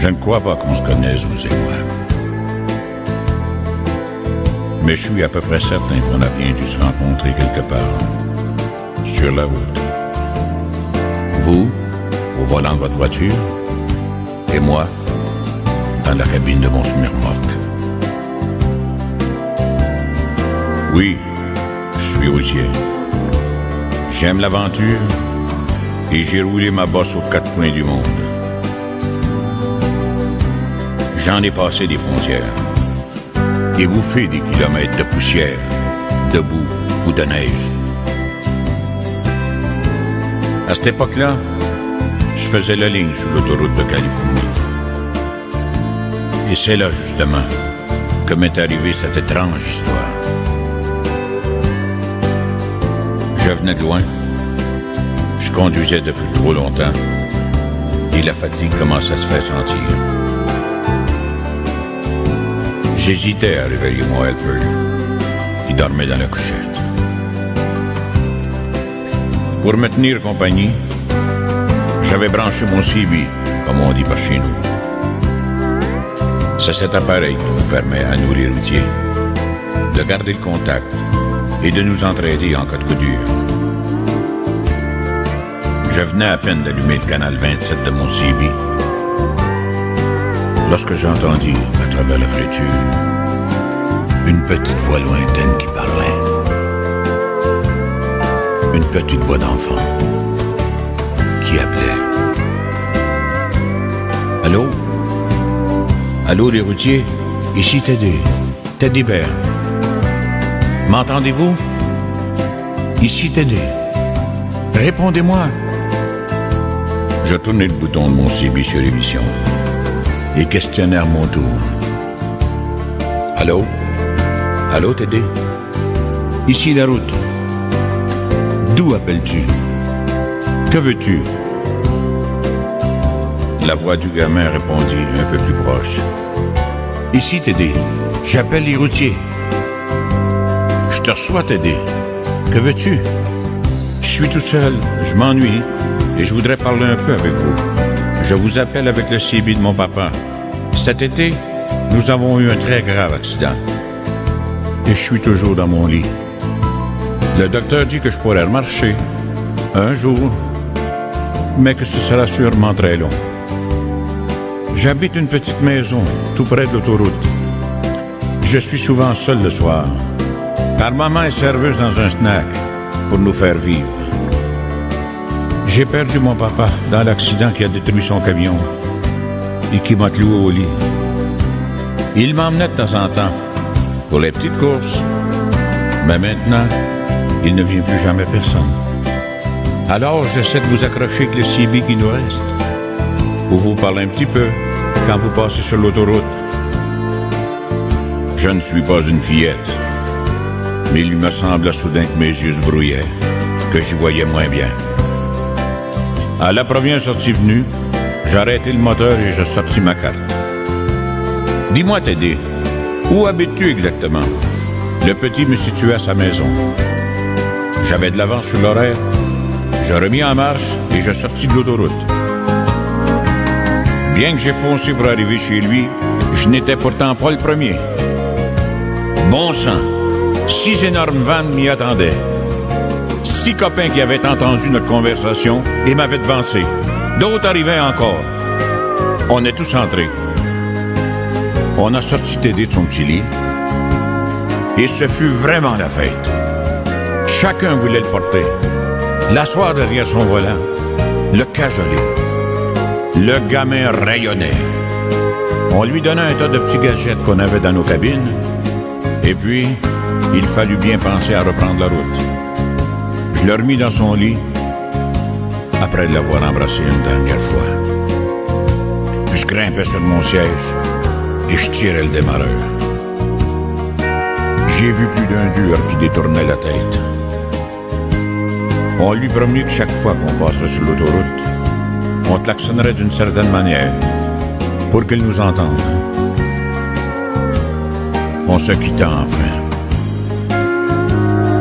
Je ne crois pas qu'on se connaisse, vous et moi. Mais je suis à peu près certain qu'on a bien dû se rencontrer quelque part, sur la route. Vous, au volant de votre voiture, et moi, dans la cabine de mon semi-remorque. Oui, je suis routier. J'aime l'aventure et j'ai roulé ma bosse aux quatre coins du monde. J'en ai passé des frontières et bouffé des kilomètres de poussière, de boue ou de neige. À cette époque-là, je faisais la ligne sur l'autoroute de Californie. Et c'est là, justement, que m'est arrivée cette étrange histoire. Je venais de loin, je conduisais depuis trop longtemps, et la fatigue commençait à se faire sentir. J'hésitais à réveiller mon helper, qui dormait dans la couchette. Pour me tenir compagnie, j'avais branché mon CB, comme on dit par chez nous. C'est cet appareil qui nous permet, à nous les routiers, de garder le contact et de nous entraider en cas de coup dur. Je venais à peine d'allumer le canal 27 de mon CB lorsque j'entendis, à travers la fréture, une petite voix lointaine qui parlait. Une petite voix d'enfant qui appelait. Allô? Allô, les routiers? Ici Teddy Bear. M'entendez-vous? Ici Teddy. Répondez-moi. Je tournai le bouton de mon CB sur l'émission et questionnai à mon tour. Allô? Allô, Teddy? Ici la route. D'où appelles-tu? Que veux-tu? La voix du gamin répondit un peu plus proche. Ici, Teddy. J'appelle les routiers. Je te reçois, Teddy. Que veux-tu? Je suis tout seul, je m'ennuie et je voudrais parler un peu avec vous. Je vous appelle avec le CB de mon papa. Cet été, nous avons eu un très grave accident. Et je suis toujours dans mon lit. Le docteur dit que je pourrais remarcher un jour, mais que ce sera sûrement très long. J'habite une petite maison tout près de l'autoroute. Je suis souvent seul le soir, car maman est serveuse dans un snack pour nous faire vivre. J'ai perdu mon papa dans l'accident qui a détruit son camion et qui m'a cloué au lit. Il m'emmenait de temps en temps pour les petites courses, mais maintenant, il ne vient plus jamais personne. Alors, j'essaie de vous accrocher avec le CB qui nous reste, pour vous parler un petit peu quand vous passez sur l'autoroute. Je ne suis pas une fillette, mais il me semble soudain que mes yeux se brouillaient, que j'y voyais moins bien. À la première sortie venue, j'ai arrêté le moteur et j'ai sorti ma carte. Dis-moi, Teddy, où habites-tu exactement? Le petit me situait à sa maison. J'avais de l'avance sur l'horaire. J'ai remis en marche et j'ai sorti de l'autoroute. Bien que j'ai foncé pour arriver chez lui, je n'étais pourtant pas le premier. Bon sang, 6 énormes vannes m'y attendaient. 6 copains qui avaient entendu notre conversation et m'avaient devancé. D'autres arrivaient encore. On est tous entrés. On a sorti Teddy de son petit lit et ce fut vraiment la fête. Chacun voulait le porter, l'asseoir derrière son volant, le cajoler. Le gamin rayonnait. On lui donnait un tas de petits gadgets qu'on avait dans nos cabines et puis il fallut bien penser à reprendre la route. Je l'ai remis dans son lit après l'avoir embrassé une dernière fois. Je grimpais sur mon siège et je tirais le démarreur. J'ai vu plus d'un dur qui détournait la tête. On lui promet que chaque fois qu'on passerait sur l'autoroute, on klaxonnerait d'une certaine manière pour qu'il nous entende. On se quitta enfin.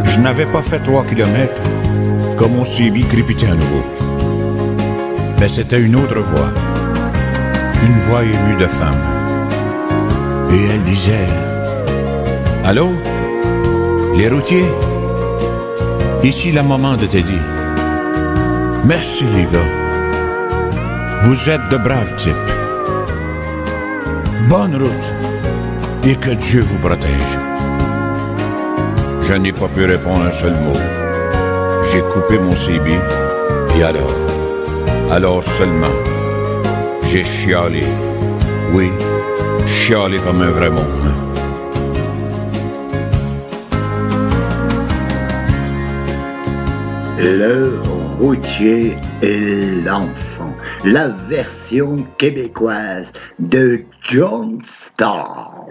Je n'avais pas fait 3 kilomètres quand mon CB crépitait à nouveau. Mais c'était une autre voix. une voix émue de femme. Et elle disait: Allô? Les routiers? Ici la maman de Teddy. Merci les gars. Vous êtes de braves types. Bonne route et que Dieu vous protège. Je n'ai pas pu répondre un seul mot. J'ai coupé mon CB et alors seulement, j'ai chialé. Oui, chialé comme un vrai môme. Le routier et l'enfant, la version québécoise de John Starr.